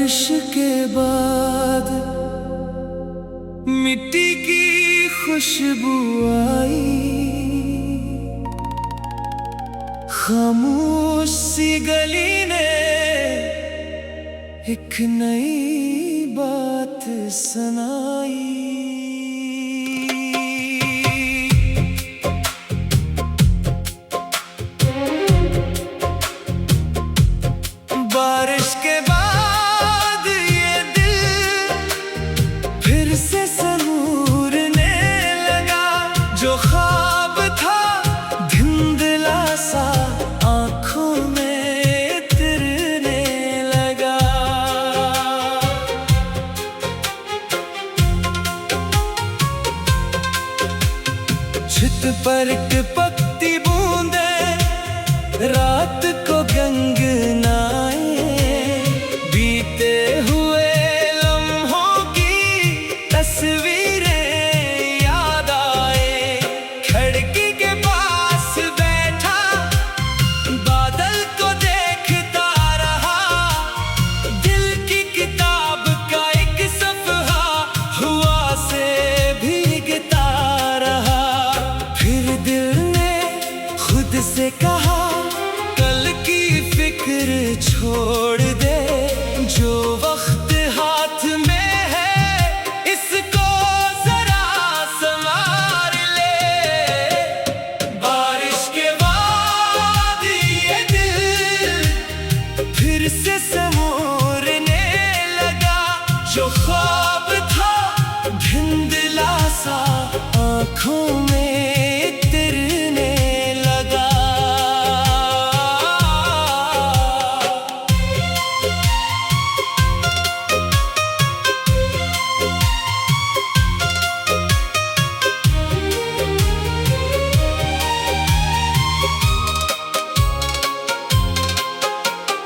बारिश के बाद मिट्टी की खुशबू आई, खामोश सी गली ने एक नई बात सुनाई। बारिश के बाद ये दिल फिर से संूरने लगा, जो ख्वाब था धुंधला सा आँखों में तिरने लगा। छत पर टपकती बूंदें रात को गंगनाए, बीते हुए लम्हों की तस्वीरें याद आए। खिड़की के पास बैठा बादल को देखता रहा, दिल की किताब का एक सफ़हा हुआ से भीगता रहा। फिर दिल ने खुद से कहा, फिक्र छोड़ दे, जो वक्त हाथ में है इसको जरा संभाल ले। बारिश के बाद ये दिल फिर से संूरने लगा, जो ख्वाब था धुंधला सा आँखों में तिरने लगा।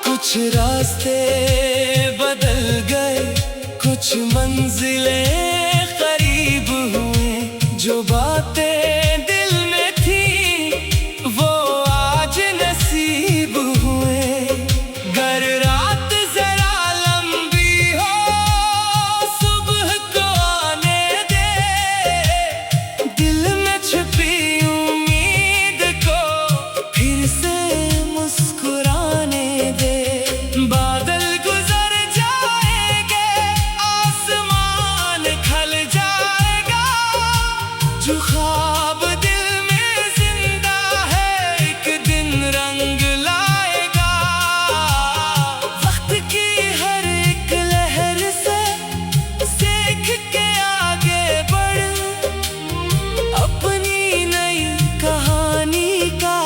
कुछ रास्ते बदल गए, कुछ मंजिलें करीब हुए, जो बातें दिल में थी वो आज नसीब हुए। गर रात जरा लंबी हो सुबह को आने दे, दिल में छुपी उम्मीद को फिर से मुस्कुराने दे। बादल गुजर जाएंगे, आसमान खल जाएगा, जो ख्वाब दिल में जिंदा है एक दिन रंग लाएगा। वक्त की हर एक लहर से सीख के आगे बढ़, अपनी नई कहानी का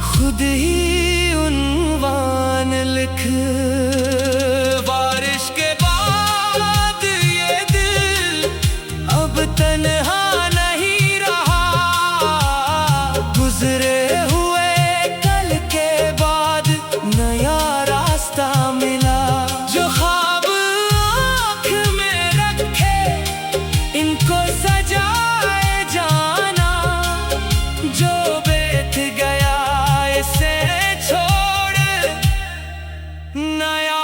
खुद ही उन्वान लिख। बारिश के बाद ये दिल अब तन्हा नहीं रहा, गुजरे हुए कल के बाद नया रास्ता मिला। जो ख्वाब आँख में रखे इनको सजाए जाना, जो बीत गया इसे छोड़ नया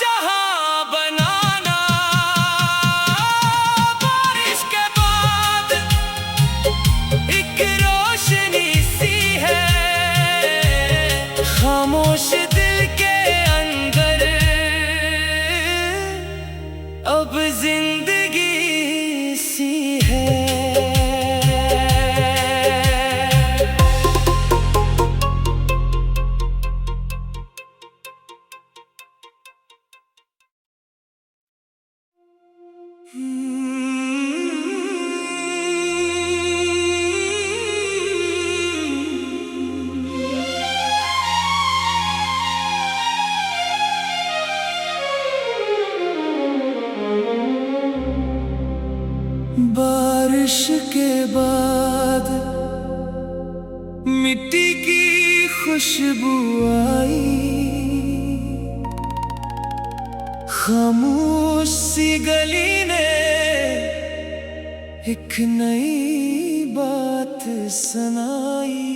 जहां बनाना। बारिश के बाद एक रोशनी सी है खामोश दिल के अंदर, अब जिंदगी सी है। बारिश के बाद मिट्टी की खुशबू आई, खामोश सी गली ने एक नई बात सुनाई।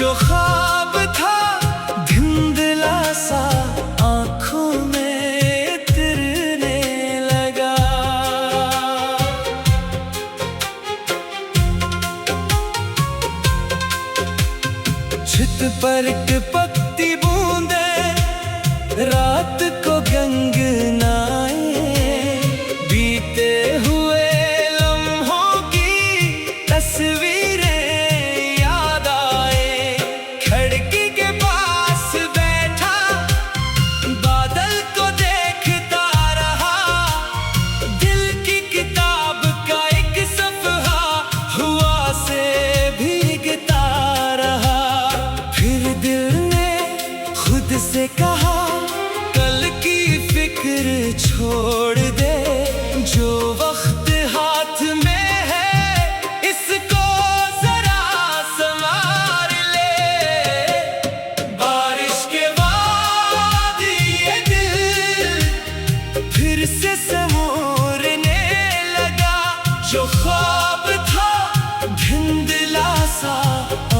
जो ख्वाब था धुंधला सा आंखों में तिरने लगा। छत पर टपकती बूंदे रात को गंगनाए, बीते हुए लम्हों की तस्वीरें याद आए। खिड़की के पास बैठा बादल को देखता रहा, दिल की किताब का एक सफ़हा हुआ से भीगता रहा। फिर दिल ने खुद से कहा कल की फिक्र छोड़ दे, जो वक्त हाथ में है इसको जरा संवार ले। बारिश के बाद ये दिल फिर से संवरने लगा, जो ख्वाब था धुंधला सा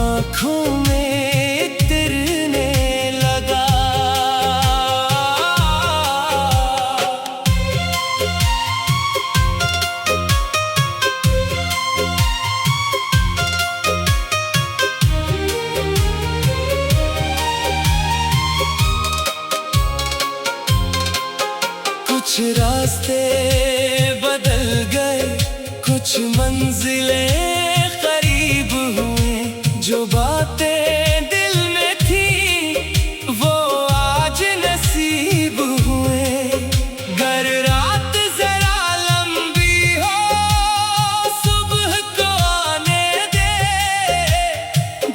आंखों में तिरने लगा। कुछ रास्ते बदल गए, कुछ मंजिलें करीब हुए, जो बातें दिल में थी वो आज नसीब हुए। गर रात जरा लंबी हो सुबह को आने दे,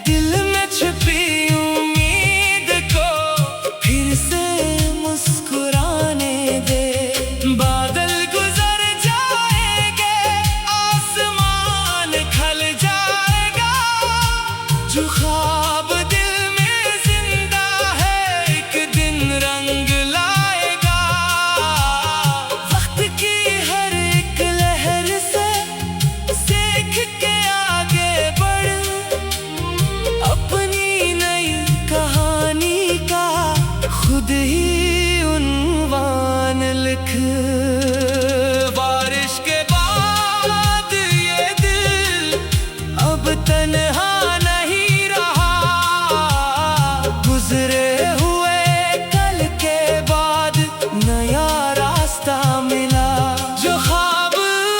दिल में छुपी उम्मीद को फिर से मुस्कुराने दे। बादल गुजर जाएंगे, आसमान खल जाएगा, जो ख्वाब दिल में जिंदा है एक दिन रंग लाएगा। वक्त की हर एक लहर से सीख के आगे बढ़, अपनी नई कहानी का खुद ही उन्वान लिख। बारिश के बाद ये दिल अब तन्हा नहीं रहा, गुजरे हुए कल के बाद नया रास्ता मिला। जो ख्वाब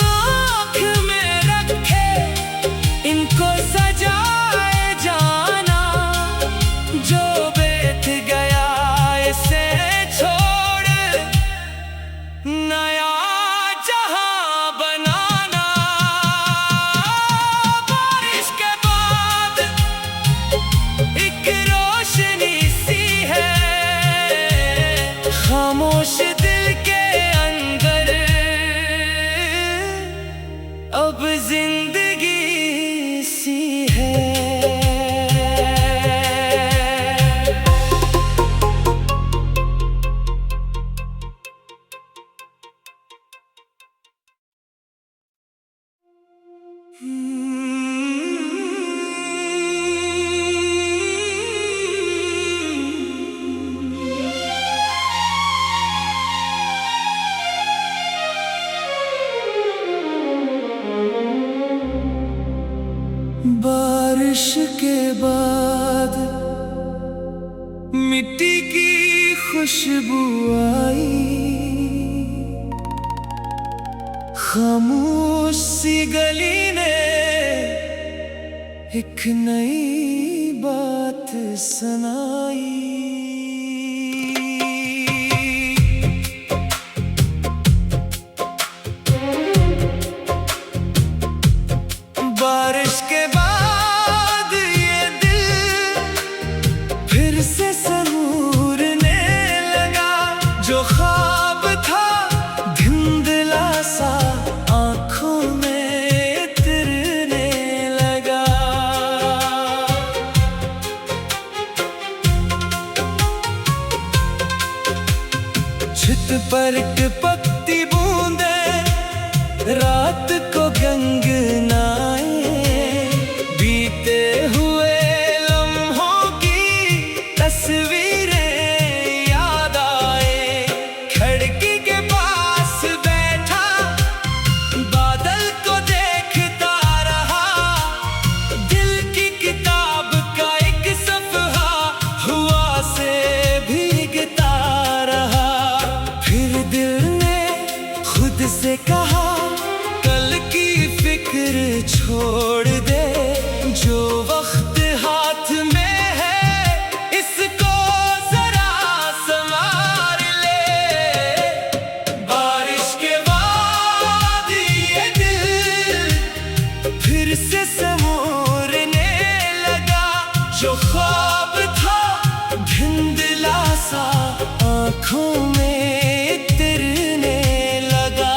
आँख में रखे इनको सजाए जाना, जो बीत गया इसे छोड़ नया जहां बनाना। बारिश के बाद एक रोशनी सी है खामोश दिल के अंदर, अब जिंदगी सी है। बारिश के बाद मिट्टी की खुशबू आई, खामोश सी गली ने एक नई बात सुनाई। बारिश के बाद ये दिल फिर से संवरने लगा, जो ख्वाब था धुंधला सा आंखों में तिरने लगा। छत पर टपकती बूंदे रात को गंगनाए, बीते हुए लम्हों जो ख्वाब था धुंधला सा आँखों में तिरने लगा।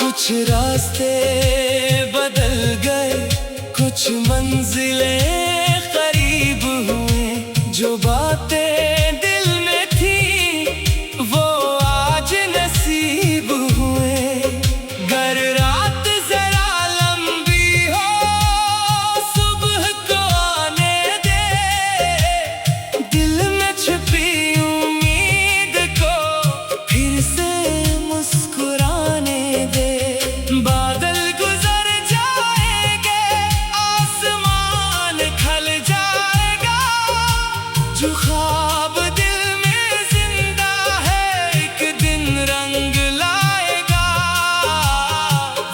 कुछ रास्ते बदल गए, कुछ मंजिलें करीब हुए, जो बातें दिल में थी वो आज नसीब हुए। गर रात जरा लंबी हो सुबह को आने दे, दिल में छुपी उम्मीद को फिर से मुस्कुराने दे। बादल गुजर जाएंगे, आसमान खल जाएगा, जो ख्वाब दिल में जिंदा है एक दिन रंग लाएगा।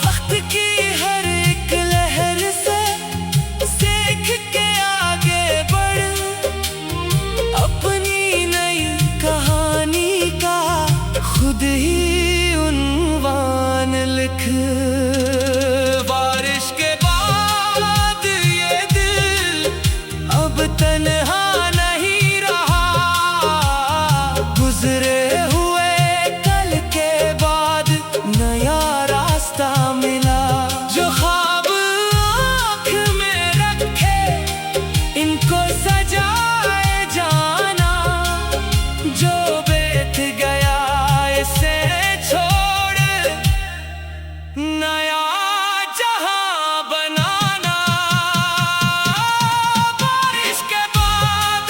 वक्त की हर एक लहर से सीख के आगे बढ़, अपनी नई कहानी का खुद ही उन्वान लिख। बारिश के बाद ये दिल अब तन्हा नहीं रहा, गुजरे हुए कल के बाद नया रास्ता मिला। जो ख्वाब आँख में रखे इनको सजाए जाना, जो बीत गया इसे छोड़ नया जहां बनाना। बारिश के बाद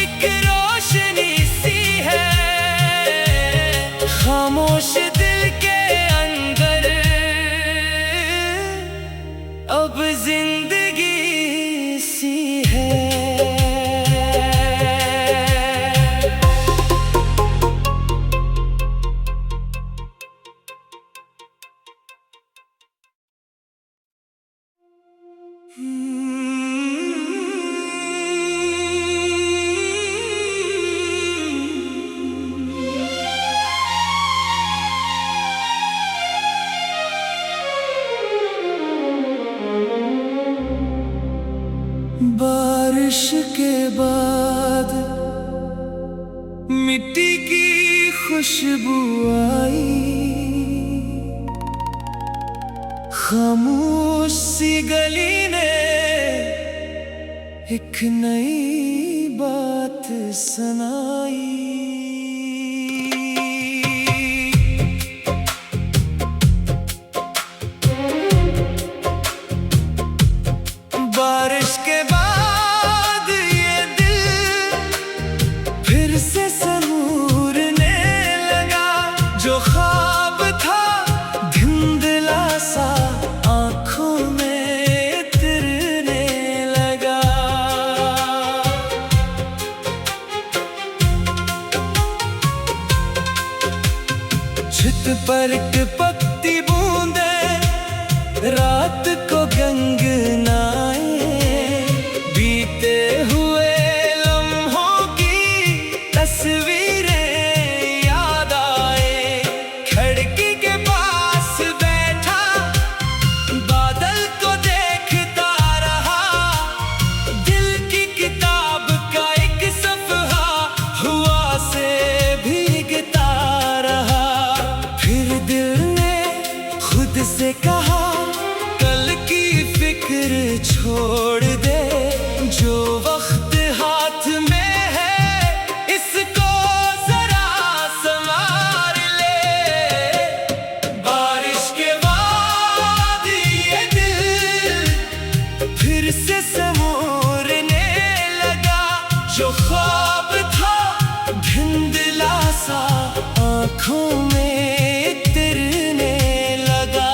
एक रोशनी सी है, खामोश दिल के अंदर अब जिंदगी सी है। बारिश के बाद मिट्टी की खुशबू आई, खामोश सी गली ने एक नई बात सुनाई। बारिश के बाद ये दिल फिर से संूरने लगा, जो ख्वाब था धुंधला सा आँखों में तिरने लगा। छत पर टपकती बूंदे रात को गंगनाए, बीते हुए लम्हों की तस्वीरें याद आए। खिड़की के पास बैठा बादल को देखता रहा, दिल की किताब का एक सफ़हा हुआ से भीगता रहा। फिर दिल ने खुद से कहा कल की फिक्र छोड़ दे, जो वक्त हाथ में है इसको जरा संभाल ले। बारिश के बाद ये दिल फिर से संूरने लगा, जो ख्वाब था धुंधला सा आँखों में तिरने लगा।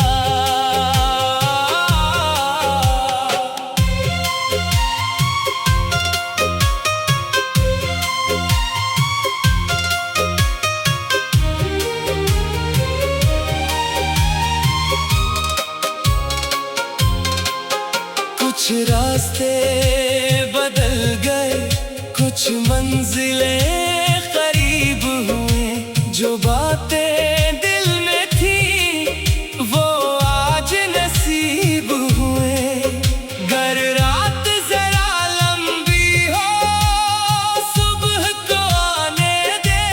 कुछ रास्ते बदल गए, कुछ मंजिलें करीब हुए। जो बातें दिल में थी वो आज नसीब हुए। गर रात जरा लंबी हो, सुबह को आने दे।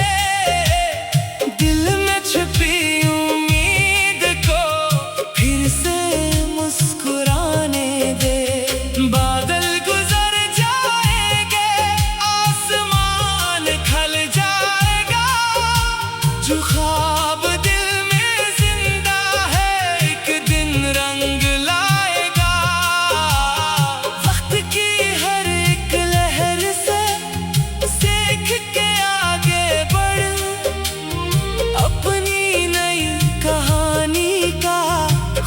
दिल में छुपी उम्मीद को फिर से मुस्कुराने दे। बादल गुजर जाएंगे, आसमान खल जाएगा। जो ख्वाब दिल में जिंदा है एक दिन रंग लाएगा। वक्त की हर एक लहर से सीख के आगे बढ़, अपनी नई कहानी का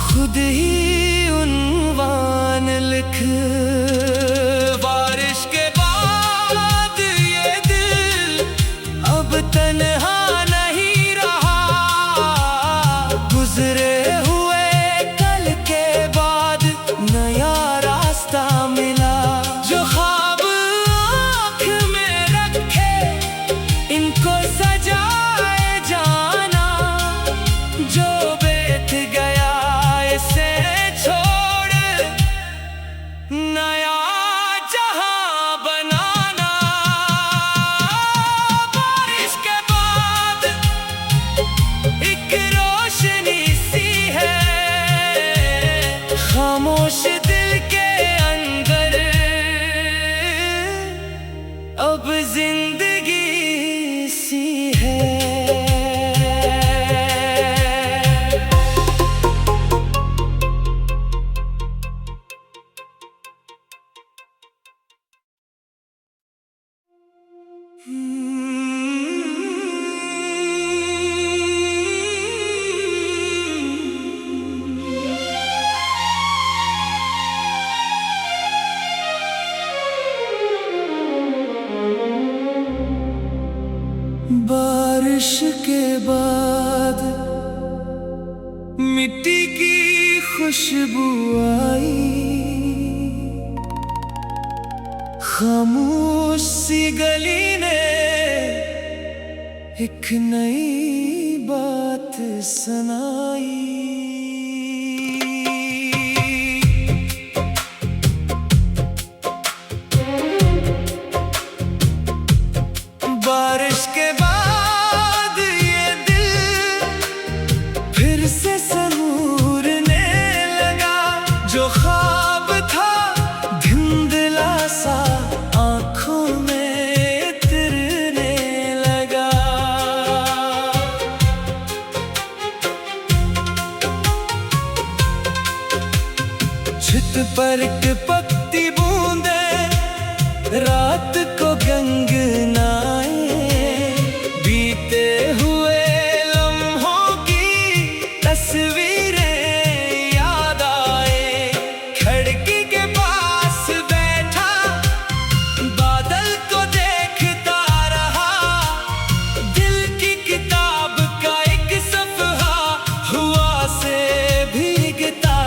खुद ही उन्वान लिख। बारिश के बाद ये दिल अब तन्हा नहीं रहा। गुजरे हुए कल के बाद नया रास्ता मिला। जो ख्वाब आँख में रखे इनको सजाए जाना। जो बीत गया इसे छोड़ नया जहां बनाना। बारिश के बाद एक रोशनी सी है, खामोश दिल के अंदर अब जिंदगी सी है। बारिश के बाद मिट्टी की खुशबू आई। खामोश सी गली ने एक नई बात सुनाई। बारिश के बाद ये दिल फिर से संूरने लगा। जो ख्वाब था धुंधला सा आँखों में तिरने लगा। छत पर टपकती बूंदें रात को गंगनाए। बीते हुए लम्हों की तस्वीरें याद आए। खिड़की के पास बैठा बादल को देखता रहा। दिल की किताब का एक सफ़हा हुआ से भीगता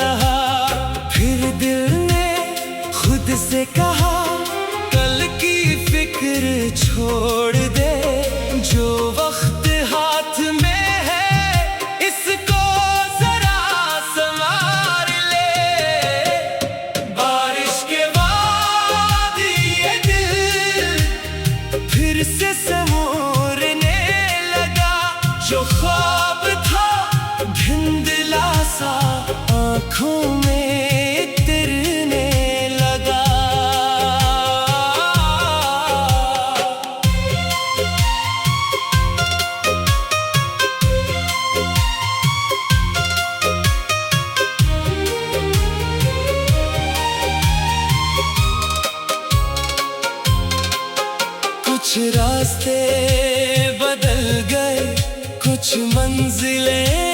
रहा। फिर दिल ने खुद से कहा कल की फिक्र छोड़ दे। जो वक्त हाथ में है इसको जरा संवार ले। बारिश के बाद ये दिल फिर से संवरने लगा। जो ख्वाब था धुंधला सा आँखों में तिरने लगा। कुछ रास्ते बदल गए, कुछ मंजिलें